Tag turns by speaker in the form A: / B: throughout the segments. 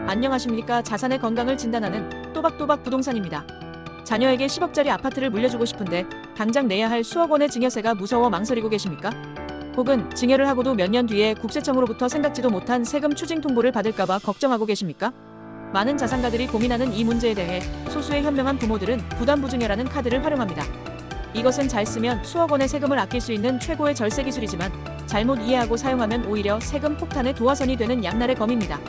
A: 안녕하십니까. 자산의 건강을 진단하는 또박또박 부동산입니다. 자녀에게 10억짜리 아파트를 물려주고 싶은데 당장 내야 할 수억 원의 증여세가 무서워 망설이고 계십니까? 혹은 증여를 하고도 몇 년 뒤에 국세청으로부터 생각지도 못한 세금 추징 통보를 받을까봐 걱정하고 계십니까? 많은 자산가들이 고민하는 이 문제에 대해 소수의 현명한 부모들은 부담부증여라는 카드를 활용합니다. 이것은 잘 쓰면 수억 원의 세금을 아낄 수 있는 최고의 절세 기술이지만 잘못 이해하고 사용하면 오히려 세금 폭탄의 도화선이 되는 양날의 검입니다.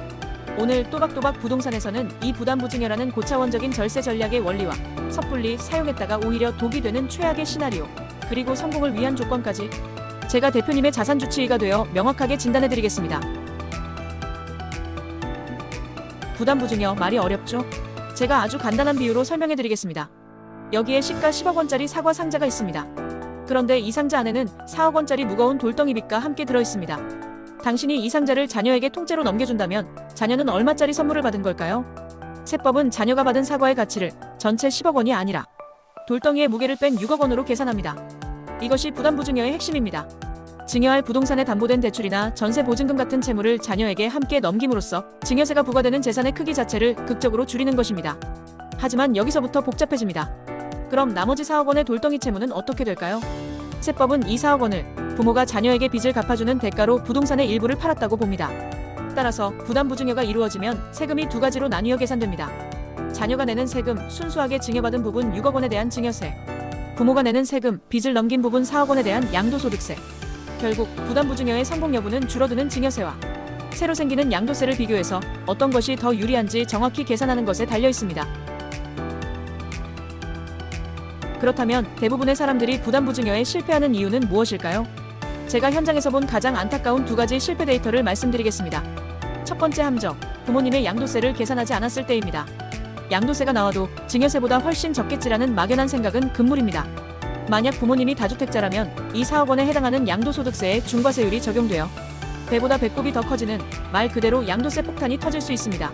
A: 오늘 또박또박 부동산에서는 이 부담부증여라는 고차원적인 절세 전략의 원리와 섣불리 사용했다가 오히려 독이 되는 최악의 시나리오, 그리고 성공을 위한 조건까지 제가 대표님의 자산주치의가 되어 명확하게 진단해드리겠습니다. 부담부증여 말이 어렵죠? 제가 아주 간단한 비유로 설명해드리겠습니다. 여기에 시가 10억 원짜리 사과 상자가 있습니다. 그런데 이 상자 안에는 4억 원짜리 무거운 돌덩이 빚과 함께 들어있습니다. 당신이 이 상자를 자녀에게 통째로 넘겨준다면 자녀는 얼마짜리 선물을 받은 걸까요? 세법은 자녀가 받은 사과의 가치를 전체 10억 원이 아니라 돌덩이의 무게를 뺀 6억 원으로 계산합니다. 이것이 부담부증여의 핵심입니다. 증여할 부동산에 담보된 대출이나 전세 보증금 같은 채무를 자녀에게 함께 넘김으로써 증여세가 부과되는 재산의 크기 자체를 극적으로 줄이는 것입니다. 하지만 여기서부터 복잡해집니다. 그럼 나머지 4억 원의 돌덩이 채무는 어떻게 될까요? 세법은 이 4억 원을 부모가 자녀에게 빚을 갚아주는 대가로 부동산의 일부를 팔았다고 봅니다. 따라서 부담부증여가 이루어지면 세금이 두 가지로 나뉘어 계산됩니다. 자녀가 내는 세금, 순수하게 증여받은 부분 6억 원에 대한 증여세, 부모가 내는 세금, 빚을 넘긴 부분 4억 원에 대한 양도소득세. 결국 부담부증여의 성공 여부는 줄어드는 증여세와 새로 생기는 양도세를 비교해서 어떤 것이 더 유리한지 정확히 계산하는 것에 달려 있습니다. 그렇다면 대부분의 사람들이 부담부증여에 실패하는 이유는 무엇일까요? 제가 현장에서 본 가장 안타까운 두 가지 실패 데이터를 말씀드리겠습니다. 첫 번째 함정, 부모님의 양도세를 계산하지 않았을 때입니다. 양도세가 나와도 증여세보다 훨씬 적겠지라는 막연한 생각은 금물입니다. 만약 부모님이 다주택자라면 이 4억 원에 해당하는 양도소득세의 중과세율이 적용되어 배보다 배꼽이 더 커지는 말 그대로 양도세 폭탄이 터질 수 있습니다.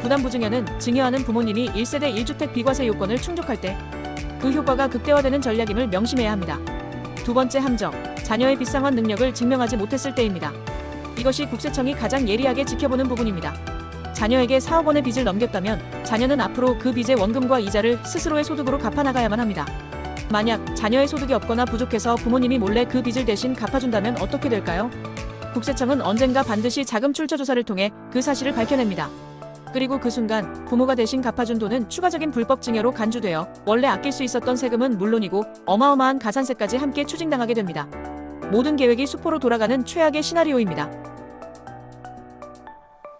A: 부담부증여는 증여하는 부모님이 1세대 1주택 비과세 요건을 충족할 때 그 효과가 극대화되는 전략임을 명심해야 합니다. 두 번째 함정, 자녀의 빚상환 능력을 증명하지 못했을 때입니다. 이것이 국세청이 가장 예리하게 지켜보는 부분입니다. 자녀에게 4억 원의 빚을 넘겼다면 자녀는 앞으로 그 빚의 원금과 이자를 스스로의 소득으로 갚아나가야만 합니다. 만약 자녀의 소득이 없거나 부족해서 부모님이 몰래 그 빚을 대신 갚아준다면 어떻게 될까요? 국세청은 언젠가 반드시 자금 출처 조사를 통해 그 사실을 밝혀냅니다. 그리고 그 순간 부모가 대신 갚아준 돈은 추가적인 불법 증여로 간주되어 원래 아낄 수 있었던 세금은 물론이고 어마어마한 가산세까지 함께 추징당하게 됩니다. 모든 계획이 수포로 돌아가는 최악의 시나리오입니다.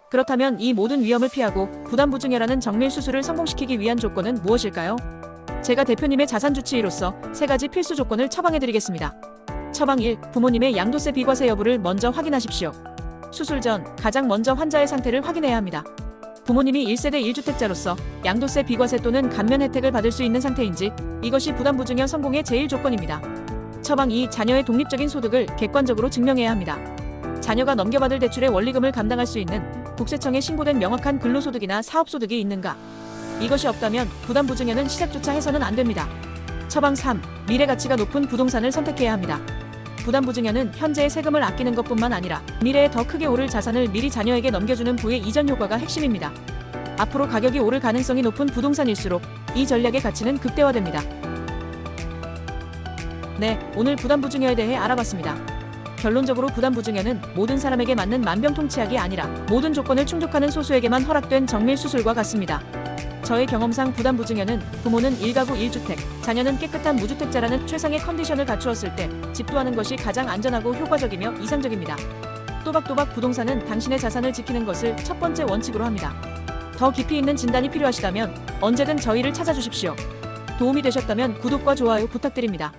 A: 그렇다면 이 모든 위험을 피하고 부담부증여라는 정밀 수술을 성공시키기 위한 조건은 무엇일까요? 제가 대표님의 자산주치의로서 세 가지 필수 조건을 처방해드리겠습니다. 처방 1. 부모님의 양도세 비과세 여부를 먼저 확인하십시오. 수술 전 가장 먼저 환자의 상태를 확인해야 합니다. 부모님이 1세대 1주택자로서 양도세 비과세 또는 감면 혜택을 받을 수 있는 상태인지, 이것이 부담부증여 성공의 제일 조건입니다. 처방 2. 자녀의 독립적인 소득을 객관적으로 증명해야 합니다. 자녀가 넘겨받을 대출의 원리금을 감당할 수 있는 국세청에 신고된 명확한 근로소득이나 사업소득이 있는가? 이것이 없다면 부담부증여는 시작조차 해서는 안 됩니다. 처방 3. 미래 가치가 높은 부동산을 선택해야 합니다. 부담부증여는 현재의 세금을 아끼는 것뿐만 아니라 미래에 더 크게 오를 자산을 미리 자녀에게 넘겨주는 부의 이전 효과가 핵심입니다. 앞으로 가격이 오를 가능성이 높은 부동산일수록 이 전략의 가치는 극대화됩니다. 네, 오늘 부담부증여에 대해 알아봤습니다. 결론적으로 부담부증여는 모든 사람에게 맞는 만병통치약이 아니라 모든 조건을 충족하는 소수에게만 허락된 정밀 수술과 같습니다. 저의 경험상 부담부증여는 부모는 1가구 1주택, 자녀는 깨끗한 무주택자라는 최상의 컨디션을 갖추었을 때 집도하는 것이 가장 안전하고 효과적이며 이상적입니다. 또박또박 부동산은 당신의 자산을 지키는 것을 첫 번째 원칙으로 합니다. 더 깊이 있는 진단이 필요하시다면 언제든 저희를 찾아주십시오. 도움이 되셨다면 구독과 좋아요 부탁드립니다.